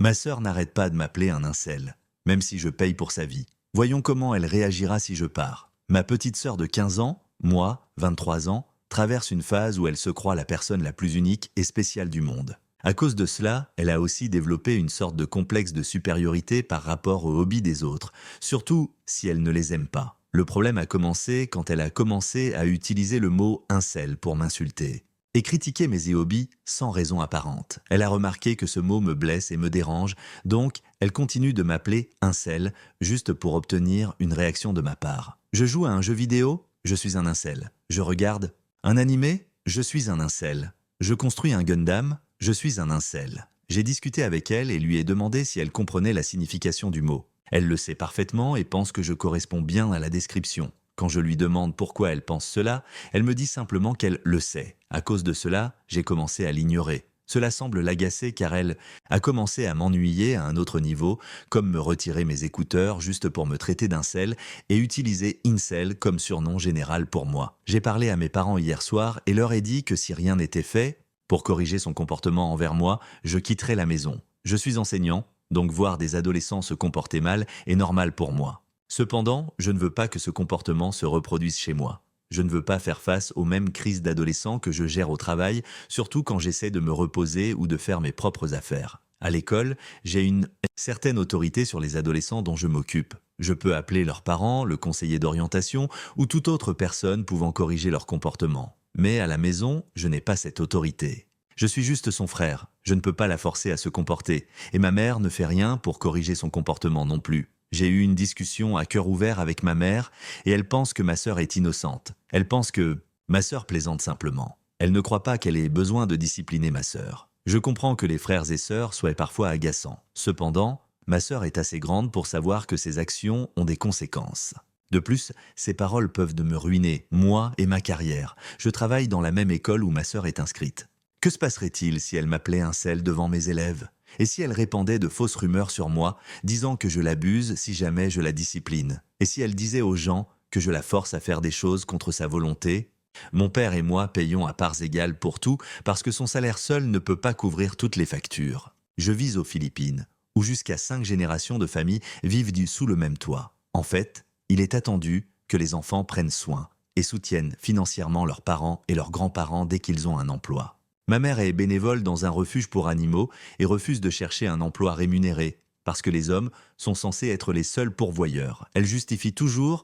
Ma sœur n'arrête pas de m'appeler un incel, même si je paye pour sa vie. Voyons comment elle réagira si je pars. Ma petite sœur de 15 ans, moi, 23 ans, traverse une phase où elle se croit la personne la plus unique et spéciale du monde. À cause de cela, elle a aussi développé une sorte de complexe de supériorité par rapport aux hobbies des autres, surtout si elle ne les aime pas. Le problème a commencé quand elle a commencé à utiliser le mot incel pour m'insulter et critiquer mes hobbies sans raison apparente. Elle a remarqué que ce mot me blesse et me dérange, donc elle continue de m'appeler incel juste pour obtenir une réaction de ma part. Je joue à un jeu vidéo, je suis un incel. Je regarde un animé, je suis un incel. Je construis un Gundam, je suis un incel. J'ai discuté avec elle et lui ai demandé si elle comprenait la signification du mot. Elle le sait parfaitement et pense que je corresponds bien à la description. Quand je lui demande pourquoi elle pense cela, elle me dit simplement qu'elle le sait. À cause de cela, j'ai commencé à l'ignorer. Cela semble l'agacer car elle a commencé à m'ennuyer à un autre niveau, comme me retirer mes écouteurs juste pour me traiter d'incel et utiliser incel comme surnom général pour moi. J'ai parlé à mes parents hier soir et leur ai dit que si rien n'était fait, pour corriger son comportement envers moi, je quitterai la maison. Je suis enseignant, donc voir des adolescents se comporter mal est normal pour moi. Cependant, je ne veux pas que ce comportement se reproduise chez moi. Je ne veux pas faire face aux mêmes crises d'adolescents que je gère au travail, surtout quand j'essaie de me reposer ou de faire mes propres affaires. À l'école, j'ai une certaine autorité sur les adolescents dont je m'occupe. Je peux appeler leurs parents, le conseiller d'orientation ou toute autre personne pouvant corriger leur comportement. Mais à la maison, je n'ai pas cette autorité. Je suis juste son frère, je ne peux pas la forcer à se comporter, et ma mère ne fait rien pour corriger son comportement non plus. J'ai eu une discussion à cœur ouvert avec ma mère et elle pense que ma sœur est innocente. Elle pense que ma sœur plaisante simplement. Elle ne croit pas qu'elle ait besoin de discipliner ma sœur. Je comprends que les frères et sœurs soient parfois agaçants. Cependant, ma sœur est assez grande pour savoir que ses actions ont des conséquences. De plus, ses paroles peuvent me ruiner, moi et ma carrière. Je travaille dans la même école où ma sœur est inscrite. Que se passerait-il si elle m'appelait incel devant mes élèves ? Et si elle répandait de fausses rumeurs sur moi, disant que je l'abuse si jamais je la discipline? Et si elle disait aux gens que je la force à faire des choses contre sa volonté? Mon père et moi payons à parts égales pour tout parce que son salaire seul ne peut pas couvrir toutes les factures. Je vis aux Philippines, où jusqu'à 5 générations de familles vivent sous le même toit. En fait, il est attendu que les enfants prennent soin et soutiennent financièrement leurs parents et leurs grands-parents dès qu'ils ont un emploi. Ma mère est bénévole dans un refuge pour animaux et refuse de chercher un emploi rémunéré, parce que les hommes sont censés être les seuls pourvoyeurs. Elle justifie toujours